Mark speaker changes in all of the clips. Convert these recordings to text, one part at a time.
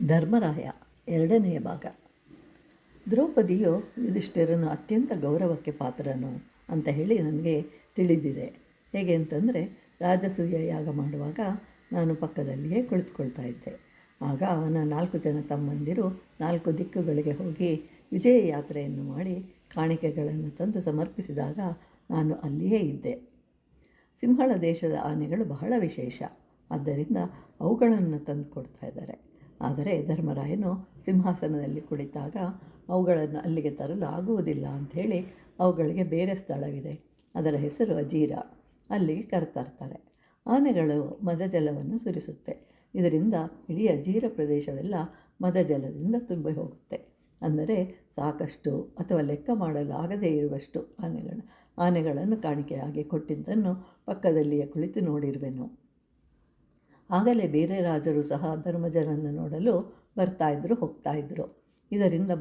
Speaker 1: ಧರ್ಮರಾಯ ಎರಡನೆಯ ಭಾಗ. ದ್ರೌಪದಿಯು ಯುಧಿಷ್ಠಿರನು ಅತ್ಯಂತ ಗೌರವಕ್ಕೆ ಪಾತ್ರನು ಅಂತ ಹೇಳಿ ನನಗೆ ತಿಳಿದಿದೆ. ಹೇಗೆ ಅಂತಂದರೆ, ರಾಜಸೂಯ ಯಾಗ ಮಾಡುವಾಗ ನಾನು ಪಕ್ಕದಲ್ಲಿಯೇ ಕುಳಿತುಕೊಳ್ತಾ ಇದ್ದೆ. ಆಗ ಅವನ 4 ಜನ ತಮ್ಮಂದಿರು 4 ದಿಕ್ಕುಗಳಿಗೆ ಹೋಗಿ ವಿಜಯ ಯಾತ್ರೆಯನ್ನು ಮಾಡಿ ಕಾಣಿಕೆಗಳನ್ನು ತಂದು ಸಮರ್ಪಿಸಿದಾಗ ನಾನು ಅಲ್ಲಿಯೇ ಇದ್ದೆ. ಸಿಂಹಳ ದೇಶದ ಆನೆಗಳು ಬಹಳ ವಿಶೇಷ, ಆದ್ದರಿಂದ ಅವುಗಳನ್ನು ತಂದು ಕೊಡ್ತಾ ಇದ್ದಾರೆ. ಆದರೆ ಧರ್ಮರಾಯನು ಸಿಂಹಾಸನದಲ್ಲಿ ಕುಳಿತಾಗ ಅವುಗಳನ್ನು ಅಲ್ಲಿಗೆ ತರಲು ಆಗುವುದಿಲ್ಲ ಅಂಥೇಳಿ ಅವುಗಳಿಗೆ ಬೇರೆ ಸ್ಥಳವಿದೆ, ಅದರ ಹೆಸರು ಅಜೀರ, ಅಲ್ಲಿಗೆ ಕರೆತರ್ತಾರೆ. ಆನೆಗಳು ಮದಜಲವನ್ನು ಸುರಿಸುತ್ತೆ. ಇದರಿಂದ ಇಡೀ ಅಜೀರ ಪ್ರದೇಶವೆಲ್ಲ ಮದಜಲದಿಂದ ತುಂಬಿ ಹೋಗುತ್ತೆ. ಅಂದರೆ ಸಾಕಷ್ಟು ಅಥವಾ ಲೆಕ್ಕ ಮಾಡಲು ಆಗದೇ ಇರುವಷ್ಟು ಆನೆಗಳನ್ನು ಕಾಣಿಕೆಯಾಗಿ ಕೊಟ್ಟಿದ್ದನ್ನು ಪಕ್ಕದಲ್ಲಿಯೇ ಕುಳಿತು ನೋಡಿರುವೆನು. ಆಗಲೇ ಬೇರೆ ರಾಜರು ಸಹ ಧರ್ಮಜನನ್ನು ನೋಡಲು ಬರ್ತಾಯಿದ್ರು, ಹೋಗ್ತಾಯಿದ್ರು. ಇದರಿಂದ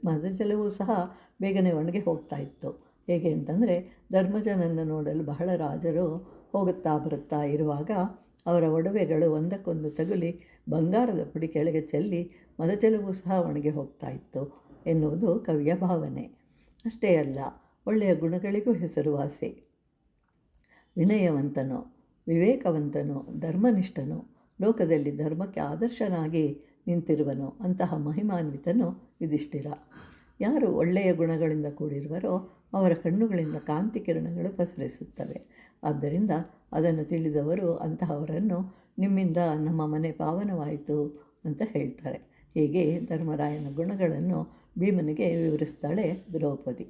Speaker 1: ಮದಜಲವೂ ಸಹ ಬೇಗನೆ ಒಣಗಿ ಹೋಗ್ತಾಯಿತ್ತು. ಹೇಗೆ ಅಂತಂದರೆ, ಧರ್ಮಜನನ್ನು ನೋಡಲು ಬಹಳ ರಾಜರು ಹೋಗುತ್ತಾ ಬರುತ್ತಾ ಇರುವಾಗ ಅವರ ಒಡವೆಗಳು ಒಂದಕ್ಕೊಂದು ತಗುಲಿ ಬಂಗಾರದ ಪುಡಿ ಕೆಳಗೆ ಚೆಲ್ಲಿ ಮದಜಲವೂ ಸಹ ಒಣಗಿ ಹೋಗ್ತಾಯಿತ್ತು ಎನ್ನುವುದು ಕವಿಯ ಭಾವನೆ. ಅಷ್ಟೇ ಅಲ್ಲ, ಒಳ್ಳೆಯ ಗುಣಗಳಿಗೂ ಹೆಸರುವಾಸಿ. ವಿನಯವಂತನು, ವಿವೇಕವಂತನು, ಧರ್ಮನಿಷ್ಠನು, ಲೋಕದಲ್ಲಿ ಧರ್ಮಕ್ಕೆ ಆದರ್ಶನಾಗಿ ನಿಂತಿರುವನು. ಅಂತಹ ಮಹಿಮಾನ್ವಿತನು ಯುಧಿಷ್ಠಿರ. ಯಾರು ಒಳ್ಳೆಯ ಗುಣಗಳಿಂದ ಕೂಡಿರುವರೋ ಅವರ ಕಣ್ಣುಗಳಿಂದ ಕಾಂತಿ ಕಿರಣಗಳು ಪಸರಿಸುತ್ತವೆ. ಆದ್ದರಿಂದ ಅದನ್ನು ತಿಳಿದವರು ಅಂತಹವರನ್ನು ನಿಮ್ಮಿಂದ ನಮ್ಮ ಮನೆ ಪಾವನವಾಯಿತು ಅಂತ ಹೇಳ್ತಾರೆ. ಹೀಗೆ ಧರ್ಮರಾಯನ ಗುಣಗಳನ್ನು ಭೀಮನಿಗೆ ವಿವರಿಸ್ತಾಳೆ ದ್ರೌಪದಿ.